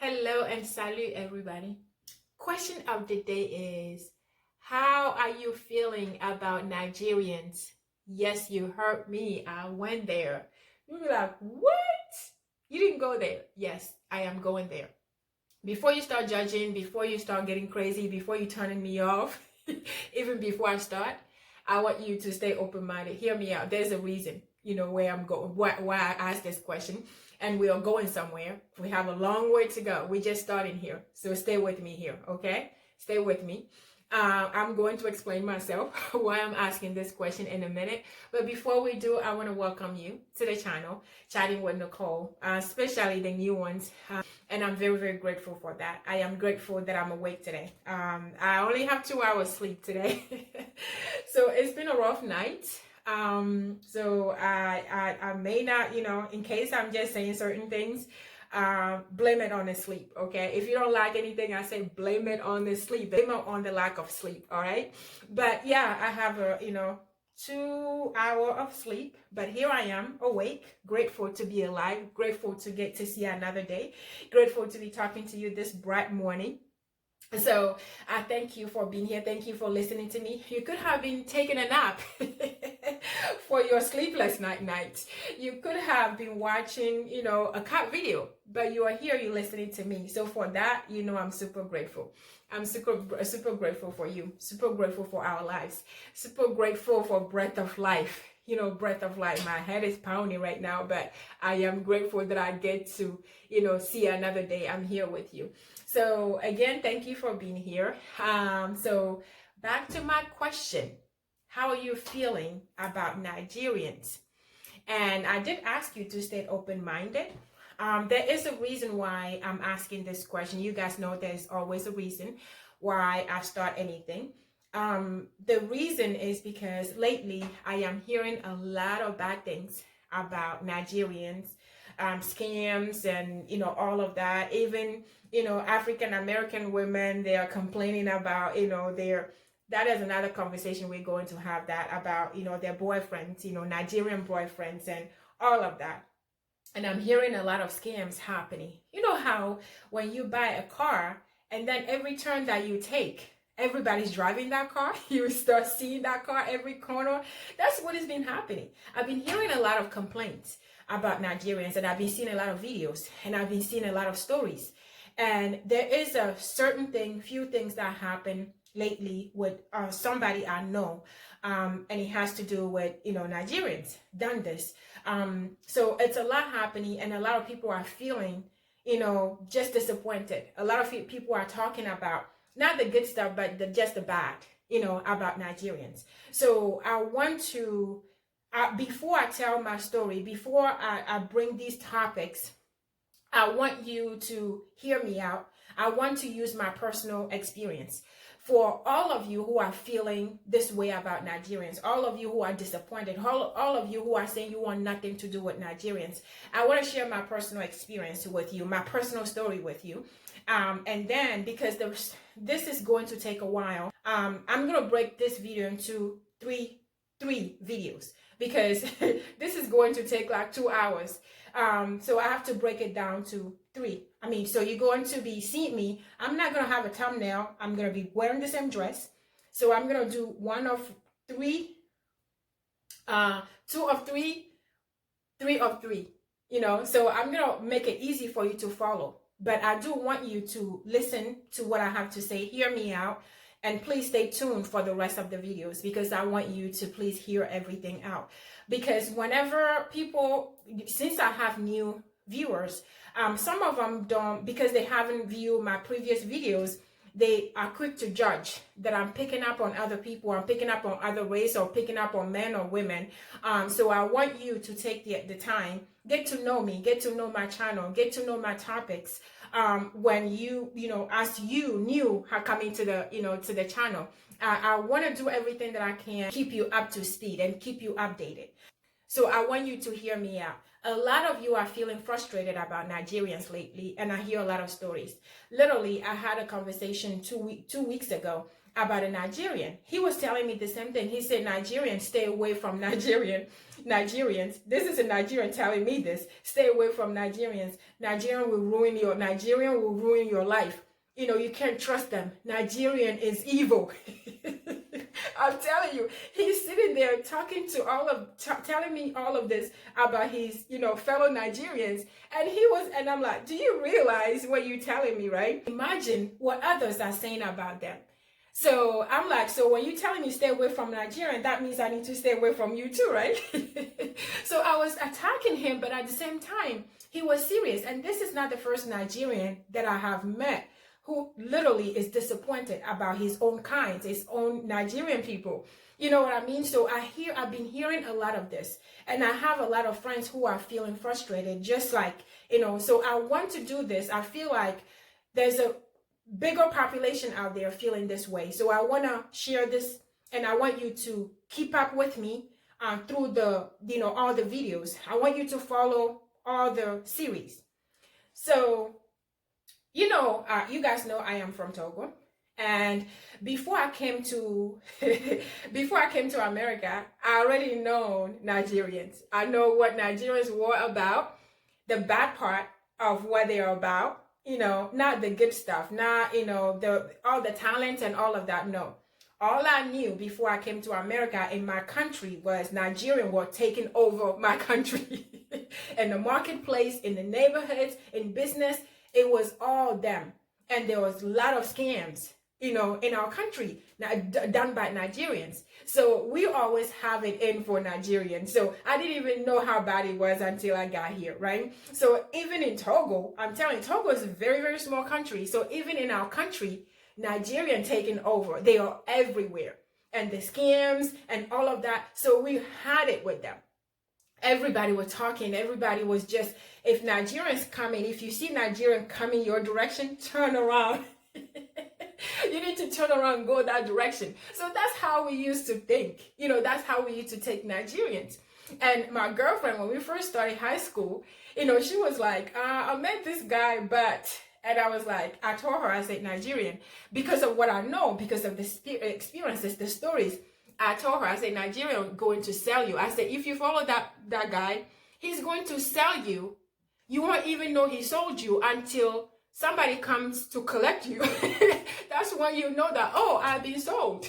Hello and salute everybody. Question of the day is, how are you feeling about Nigerians? Yes, you heard me. I went there. You'll be like, what? You didn't go there. Yes, I am going there. Before you start judging, before you start getting crazy, before you turning me off, even before I start, I want you to stay open-minded. Hear me out. There's a reason, where I'm going, why I asked this question, and we are going somewhere. We have a long way to go. We're just starting here. So stay with me here, okay? Stay with me. I'm going to explain myself why I'm asking this question in a minute. But before we do, I want to welcome you to the channel, Chatting with Nicole, especially the new ones. And I'm very, very grateful for that. I am grateful that I'm awake today. I only have 2 hours sleep today. So it's been a rough night. So I may not, in case I'm just saying certain things, blame it on the sleep. Okay, if you don't like anything I say, blame it on the sleep, blame it on the lack of sleep. All right, but yeah, I have a 2 hour of sleep, but here I am awake, grateful to be alive, grateful to get to see another day, grateful to be talking to you this bright morning. So I thank you for being here. Thank you for listening to me. You could have been taking a nap for your sleepless nights. You could have been watching, a cat video, but you are here, you're listening to me. So for that, I'm super grateful. I'm super grateful for you, super grateful for our lives, super grateful for breath of life. Breath of life. My head is pounding right now, but I am grateful that I get to, see another day. I'm here with you. So again, thank you for being here. So back to my question. How are you feeling about Nigerians? And I did ask you to stay open-minded. There is a reason why I'm asking this question. You guys know there's always a reason why I start anything. The reason is because lately I am hearing a lot of bad things about Nigerians, scams and, all of that. Even, African American women, they are complaining about, that is another conversation we're going to have that about, their boyfriends, Nigerian boyfriends and all of that. And I'm hearing a lot of scams happening. You know how when you buy a car and then every turn that you take, everybody's driving that car. You start seeing that car every corner. That's what has been happening. I've been hearing a lot of complaints about Nigerians, and I've been seeing a lot of videos, and I've been seeing a lot of stories. And there is a few things that happen lately with somebody I know, and it has to do with Nigerians done this. So it's a lot happening, and a lot of people are feeling just disappointed. A lot of people are talking about not the good stuff, but just the bad, about Nigerians. So I want to, before I tell my story, before I bring these topics, I want you to hear me out. I want to use my personal experience. For all of you who are feeling this way about Nigerians, all of you who are disappointed, all of you who are saying you want nothing to do with Nigerians, I want to share my personal experience with you, my personal story with you. And then, because this is going to take a while, I'm going to break this video into three videos, because this is going to take like 2 hours. So I have to break it down to 3. So you're going to be seeing me. I'm not going to have a thumbnail. I'm going to be wearing the same dress. So I'm going to do 1 of 3, 2 of 3, 3 of 3, so I'm going to make it easy for you to follow. But I do want you to listen to what I have to say, hear me out, and please stay tuned for the rest of the videos, because I want you to please hear everything out. Because whenever people, since I have new viewers, some of them don't, because they haven't viewed my previous videos, they are quick to judge that I'm picking up on other people, I'm picking up on other race, or picking up on men or women. So I want you to take the time, get to know me, get to know my channel, get to know my topics. When as you new are coming to the channel, I want to do everything that I can, keep you up to speed and keep you updated. So I want you to hear me out. A lot of you are feeling frustrated about Nigerians lately, and I hear a lot of stories. Literally, I had a conversation two weeks ago, about a Nigerian. He was telling me the same thing. He said, Nigerians, stay away from Nigerians. This is a Nigerian telling me this. Stay away from Nigerians. Nigerian will ruin your life. You know, you can't trust them. Nigerian is evil. I'm telling you, he's sitting there talking to telling me all of this about his, fellow Nigerians. And I'm like, do you realize what you're telling me, right? Imagine what others are saying about them. So I'm like, so when you're telling me stay away from Nigerian, that means I need to stay away from you too, right? So I was attacking him, but at the same time, he was serious. And this is not the first Nigerian that I have met who literally is disappointed about his own kind, his own Nigerian people. You know what I mean? So I've been hearing a lot of this, and I have a lot of friends who are feeling frustrated, just like, so I want to do this. I feel like there's a bigger population out there feeling this way. So I want to share this, and I want you to keep up with me through all the videos. I want you to follow all the series. So, you guys know I am from Togo. And before I came to America, I already know Nigerians. I know what Nigerians were about, the bad part of what they are about, not the good stuff, not, all the talent and all of that. No. All I knew before I came to America in my country was Nigerians were taking over my country. In the marketplace, in the neighborhoods, in business, it was all them. And there was a lot of scams, in our country done by Nigerians. So we always have it in for Nigerians. So I didn't even know how bad it was until I got here, right? So even in Togo, I'm telling you, Togo is a very, very small country. So even in our country, Nigerian taking over, they are everywhere. And the scams and all of that. So we had it with them. Everybody was talking. Everybody was just, if Nigerians coming, if you see Nigerian coming your direction, turn around. You need to turn around and go that direction. So that's how we used to think. That's how we used to take Nigerians. And my girlfriend, when we first started high school, she was like, I met this guy, but... And I was like, I told her, I said, Nigerian, because of what I know, because of the experiences, the stories. I told her, I said, Nigerian going to sell you. I said, if you follow that guy, he's going to sell you. You won't even know he sold you until somebody comes to collect you. That's when you know that, oh, I've been sold.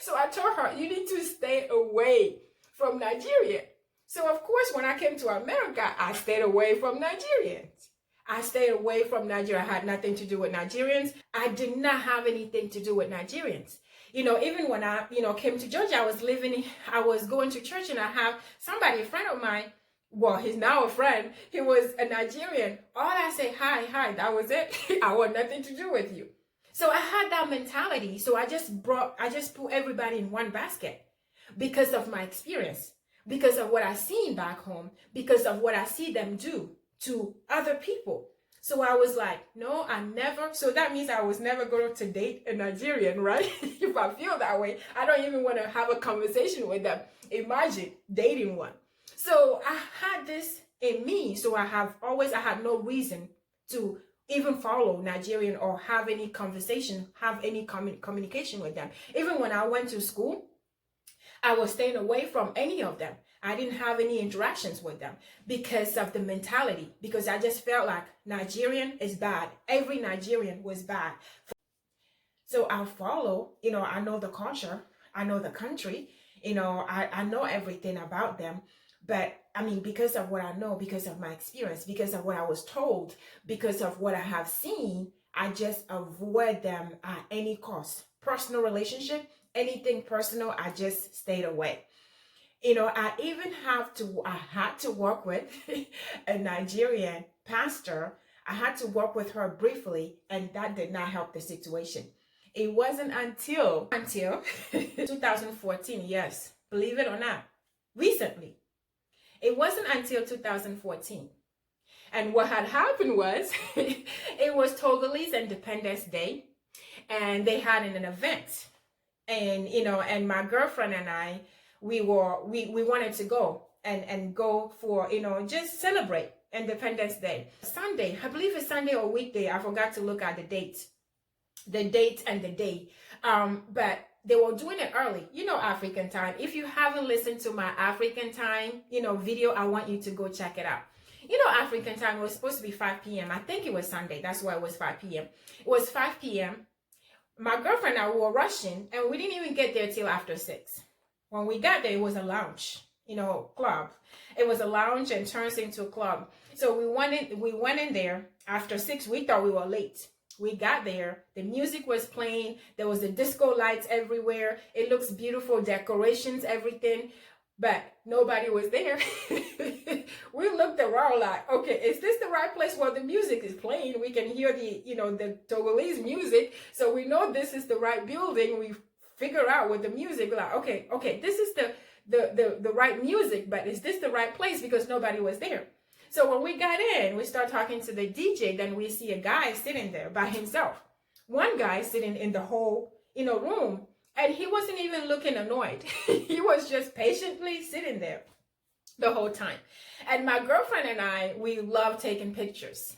So I told her, you need to stay away from Nigeria. So of course, when I came to America, I stayed away from Nigerians. I stayed away from Nigeria. I had nothing to do with Nigerians. I did not have anything to do with Nigerians. Even when I, came to Georgia, I was going to church, and I have somebody, a friend of mine, well, he's now a friend. He was a Nigerian. All I say, hi, that was it. I want nothing to do with you. So I had that mentality. So I just put everybody in one basket because of my experience, because of what I seen back home, because of what I see them do to other people. So I was like, no, so that means I was never going to date a Nigerian, right? If I feel that way, I don't even want to have a conversation with them. Imagine dating one. So I had this in me. So I had no reason to even follow Nigerian or have any conversation, have any communication with them. Even when I went to school, I was staying away from any of them. I didn't have any interactions with them because of the mentality, because I just felt like Nigerian is bad. Every Nigerian was bad. So I follow, I know the culture, I know the country, I know everything about them. But because of what I know, because of my experience, because of what I was told, because of what I have seen, I just avoid them at any cost. Personal relationship, anything personal, I just stayed away. I had to work with a Nigerian pastor. I had to work with her briefly, and that did not help the situation. It wasn't until 2014, yes, believe it or not, recently. It wasn't until 2014. And what had happened was, it was Togolese Independence Day, and they had an event. And, and my girlfriend and I, we wanted to go and go for, just celebrate Independence Day. Sunday, I believe it's Sunday or weekday. I forgot to look at the date. the date and the day. But they were doing it early, African time. If you haven't listened to my African time, video, I want you to go check it out. African time was supposed to be 5 p.m. I think it was Sunday. That's why it was 5 p.m. It was 5 p.m. My girlfriend and I were rushing, and we didn't even get there till after 6. When we got there, it was a lounge, club. It was a lounge and turns into a club. So we went in there after 6. We thought we were late. We got there, the music was playing, there was the disco lights everywhere, it looks beautiful, decorations, everything, but nobody was there. We looked around like, okay, is this the right place? Well, the music is playing, we can hear the Togolese music, so we know this is the right building. We figure out with the music, like, okay, this is the right music, but is this the right place? Because nobody was there. So when we got in, we start talking to the DJ, then we see a guy sitting there by himself. One guy sitting in the whole, room, and he wasn't even looking annoyed. He was just patiently sitting there the whole time. And my girlfriend and I, we love taking pictures.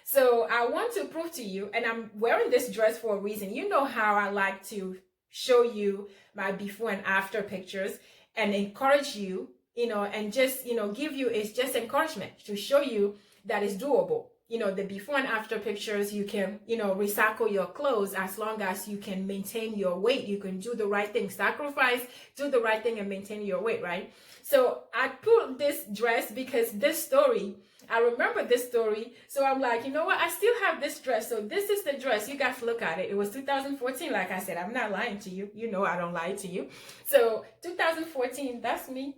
So I want to prove to you, and I'm wearing this dress for a reason. You know how I like to show you my before and after pictures and encourage you, and just, give you, it's just encouragement to show you that it's doable. The before and after pictures, you can, recycle your clothes as long as you can maintain your weight. You can do the right thing, sacrifice, do the right thing and maintain your weight, right? So I put this dress because this story, I remember this story. So I'm like, you know what? I still have this dress. So this is the dress. You guys look at it. It was 2014. Like I said, I'm not lying to you. I don't lie to you. So 2014, that's me.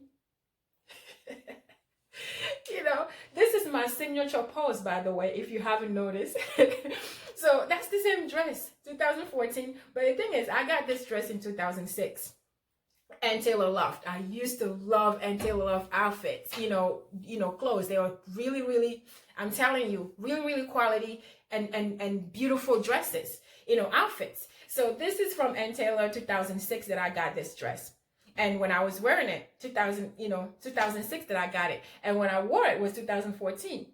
This is my signature pose, by the way, if you haven't noticed. So that's the same dress, 2014. But the thing is, I got this dress in 2006. And Taylor Loft. I used to love and Taylor Loft outfits, clothes. They were really, really, I'm telling you, really, really quality and beautiful dresses, outfits. So this is from N. Taylor 2006 that I got this dress. And when I was wearing it, 2006 that I got it. And when I wore it was 2014.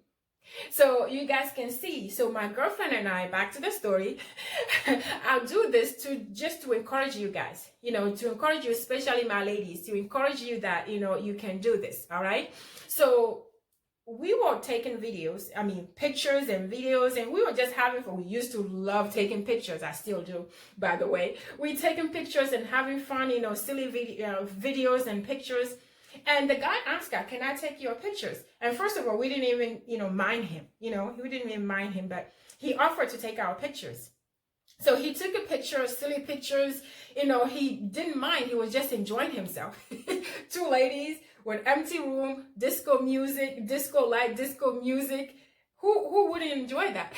So you guys can see. So my girlfriend and I, back to the story, I'll do this just to encourage you guys, to encourage you, especially my ladies, to encourage you that, you can do this. All right. So we were taking pictures and videos, and we were just having fun. We used to love taking pictures. I still do, by the way. We taking pictures and having fun, silly videos and pictures. And the guy asked her, can I take your pictures? And first of all, we didn't even, mind him, we didn't even mind him, but he offered to take our pictures. So he took a picture, silly pictures, he didn't mind. He was just enjoying himself. 2 ladies with empty room, disco music, disco light, disco music. Who wouldn't enjoy that,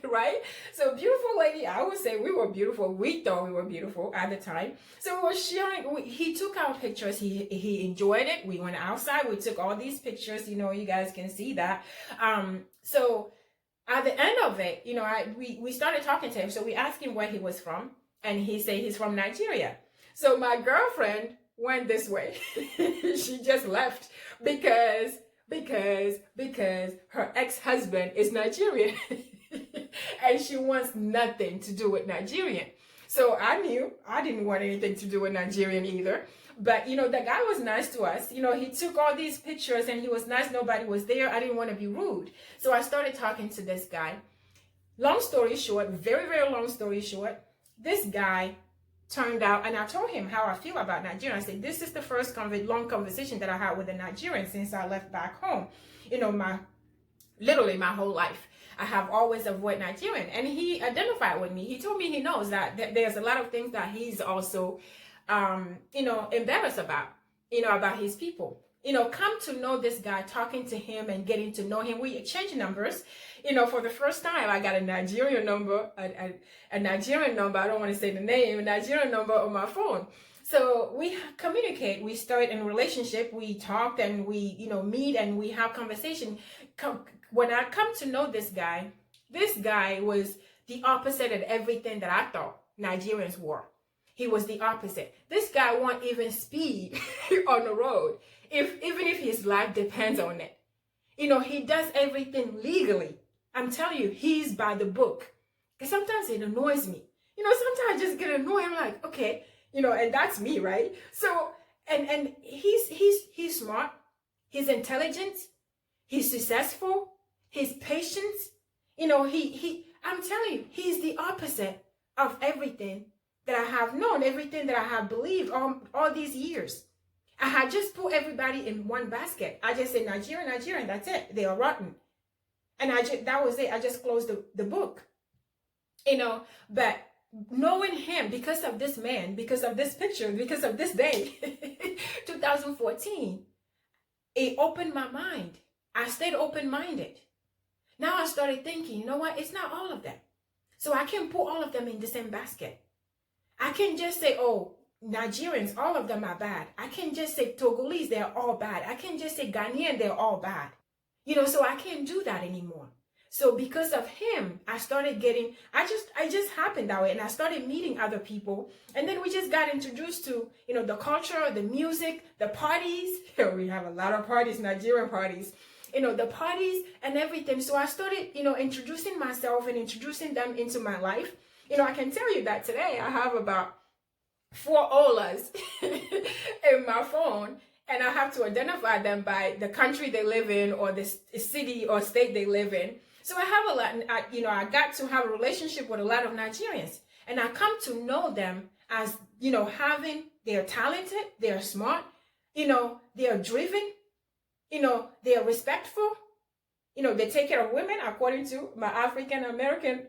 right? So beautiful lady, I would say we were beautiful. We thought we were beautiful at the time. So we were sharing, he took our pictures, he enjoyed it. We went outside, we took all these pictures, you guys can see that. So at the end of it, we started talking to him. So we asked him where he was from, and he said he's from Nigeria. So my girlfriend went this way. She just left because her ex-husband is Nigerian and she wants nothing to do with Nigerian. So I knew I didn't want anything to do with Nigerian either. But, the guy was nice to us. He took all these pictures and he was nice. Nobody was there. I didn't want to be rude. So I started talking to this guy. Long story short, very, very long story short, this guy turned out, and I told him how I feel about Nigeria. I said, this is the first long conversation that I had with a Nigerian since I left back home. Literally my whole life. I have always avoided Nigerian. And he identified with me. He told me he knows that there's a lot of things that he's also, embarrassed about, about his people. Come to know this guy, talking to him and getting to know him. We exchanged numbers. For the first time, I got a Nigerian number, a Nigerian number. I don't want to say the name, a Nigerian number on my phone. So we communicate. We start in a relationship. We talk and we, meet and we have conversation. When I come to know this guy was the opposite of everything that I thought Nigerians were. He was the opposite. This guy won't even speed on the road, even if his life depends on it. He does everything legally. I'm telling you, he's by the book. Because sometimes it annoys me. Sometimes I just get annoyed. I'm like, okay, and that's me, right? So, and he's smart, he's intelligent, he's successful, he's patient. I'm telling you, he's the opposite of everything that I have known, everything that I have believed all these years. I had just put everybody in one basket. I just said Nigerian, that's it. They are rotten. And that was it. I just closed the book. But knowing him, because of this man, because of this picture, because of this day, 2014, it opened my mind. I stayed open-minded. Now I started thinking, you know what? It's not all of them. So I can't put all of them in the same basket. I can't just say, oh, Nigerians, all of them are bad. I can't just say Togolese, they're all bad. I can't just say Ghanaian, they're all bad. So I can't do that anymore. So because of him, I started getting, I just happened that way, and I started meeting other people. And then we just got introduced to, the culture, the music, the parties. We have a lot of parties, Nigerian parties, the parties and everything. So I started, introducing myself and introducing them into my life. I can tell you that today I have about 4 Olas in my phone, and I have to identify them by the country they live in or the city or state they live in. So I have a lot, I got to have a relationship with a lot of Nigerians, and I come to know them as, they're talented, they're smart, they're driven, they're respectful, they take care of women according to my African American,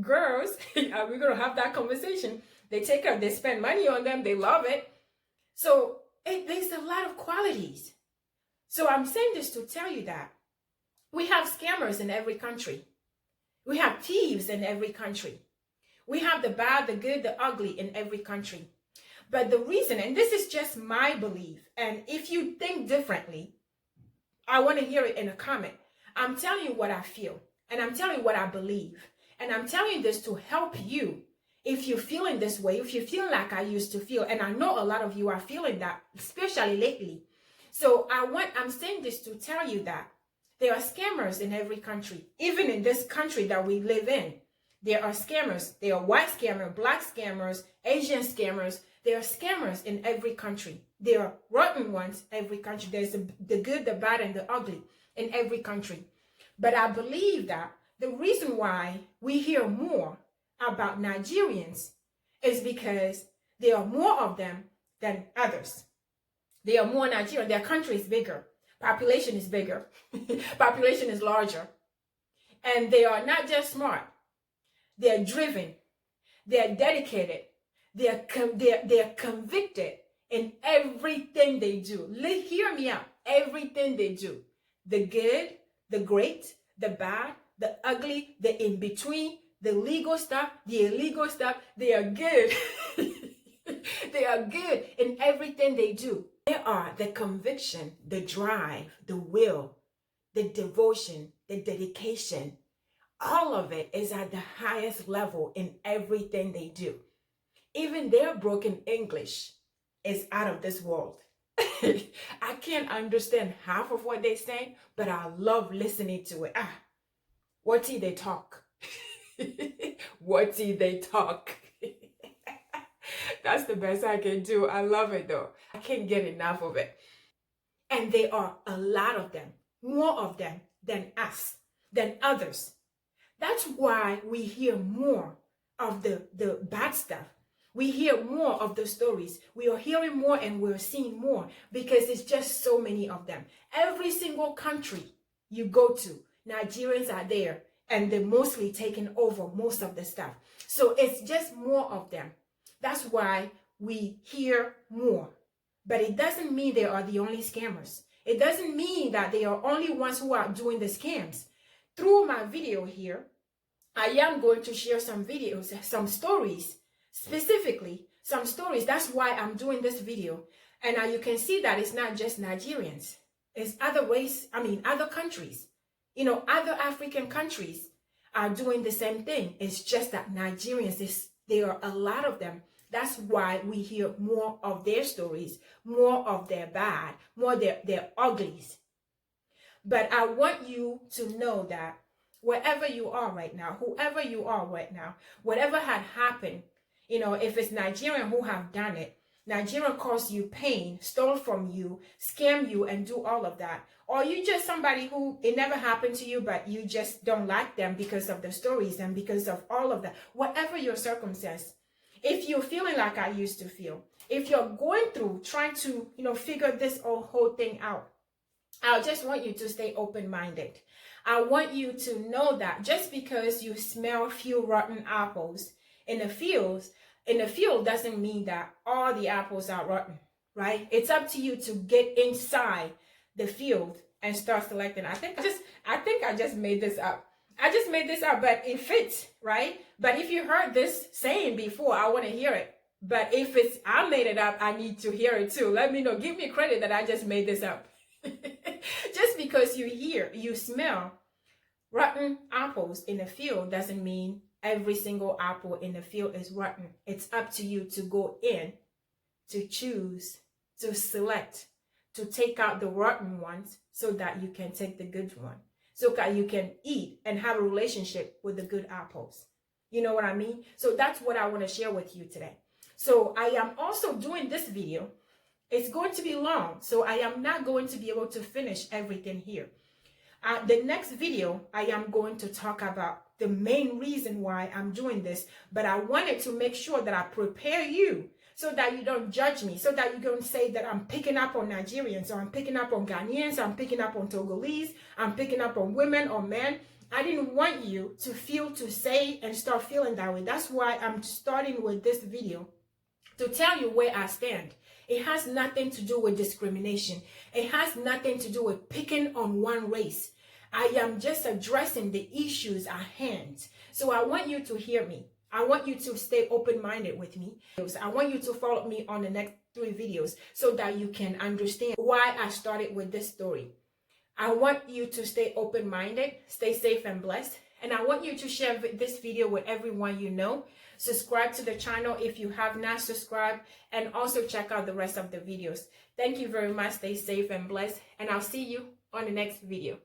girls. We're going to have that conversation. They take care, they spend money on them, they love it. So there's a lot of qualities. So I'm saying this to tell you that we have scammers in every country. We have thieves in every country. We have the bad, the good, the ugly in every country. But the reason, and this is just my belief, and if you think differently, I want to hear it in a comment. I'm telling you what I feel, and I'm telling you what I believe. And I'm telling you this to help you. If you're feeling this way, if you feel like I used to feel, and I know a lot of you are feeling that, especially lately. So I'm saying this to tell you that there are scammers in every country. Even in this country that we live in, there are scammers. There are white scammers, black scammers, Asian scammers. There are scammers in every country. There are rotten ones in every country. There's the good, the bad, and the ugly in every country. But I believe that the reason why we hear more about Nigerians is because there are more of them than others. There are more Nigerians. Their country is bigger. Population is bigger. Population is larger. And they are not just smart. They're driven. They're dedicated. They're convicted in everything they do. Hear me out. Everything they do. The good, the great, the bad, the ugly, the in-between, the legal stuff, the illegal stuff. They are good. They are good in everything they do. They are the conviction, the drive, the will, the devotion, the dedication. All of it is at the highest level in everything they do. Even their broken English is out of this world. I can't understand half of what they're saying, but I love listening to it. What they talk. What they talk. That's the best I can do. I love it though. I can't get enough of it. And there are a lot of them, more of them than us, than others. That's why we hear more of the bad stuff. We hear more of the stories. We are hearing more and we're seeing more because it's just so many of them. Every single country you go to, Nigerians are there, and they're mostly taking over most of the stuff. So it's just more of them. That's why we hear more. But it doesn't mean they are the only scammers. It doesn't mean that they are only ones who are doing the scams. Through my video here, I am going to share some videos, some stories, specifically some stories. That's why I'm doing this video. And you can see that it's not just Nigerians. It's other ways, other countries. Other African countries are doing the same thing. It's just that Nigerians, there are a lot of them. That's why we hear more of their stories, more of their bad, more their uglies. But I want you to know that wherever you are right now, whoever you are right now, whatever had happened, if it's Nigerian who have done it, Nigeria caused you pain, stole from you, scam you, and do all of that. Or you just somebody who it never happened to you, but you just don't like them because of the stories and because of all of that. Whatever your circumstance, if you're feeling like I used to feel, if you're going through trying to, figure this whole thing out, I just want you to stay open-minded. I want you to know that just because you smell a few rotten apples in the field doesn't mean that all the apples are rotten, right? It's up to you to get inside the field and start selecting. I think I just made this up. I just made this up, but it fits, right? But if you heard this saying before, I want to hear it. But if I made it up, I need to hear it too. Let me know. Give me credit that I just made this up. Just because you smell rotten apples in the field doesn't mean every single apple in the field is rotten. It's up to you to go in, to choose, to select, to take out the rotten ones so that you can take the good one, so that you can eat and have a relationship with the good apples. You know what I mean? So that's what I want to share with you today. So I am also doing this video. It's going to be long, so I am not going to be able to finish everything here. The next video, I am going to talk about the main reason why I'm doing this, but I wanted to make sure that I prepare you so that you don't judge me, so that you don't say that I'm picking up on Nigerians, or I'm picking up on Ghanaians, I'm picking up on Togolese, I'm picking up on women or men. I didn't want you to say and start feeling that way. That's why I'm starting with this video, to tell you where I stand. It has nothing to do with discrimination. It has nothing to do with picking on one race. I am just addressing the issues at hand. So I want you to hear me. I want you to stay open-minded with me. I want you to follow me on the next 3 videos so that you can understand why I started with this story. I want you to stay open-minded, stay safe and blessed. And I want you to share this video with everyone you know. Subscribe to the channel if you have not subscribed, and also check out the rest of the videos. Thank you very much. Stay safe and blessed, and I'll see you on the next video.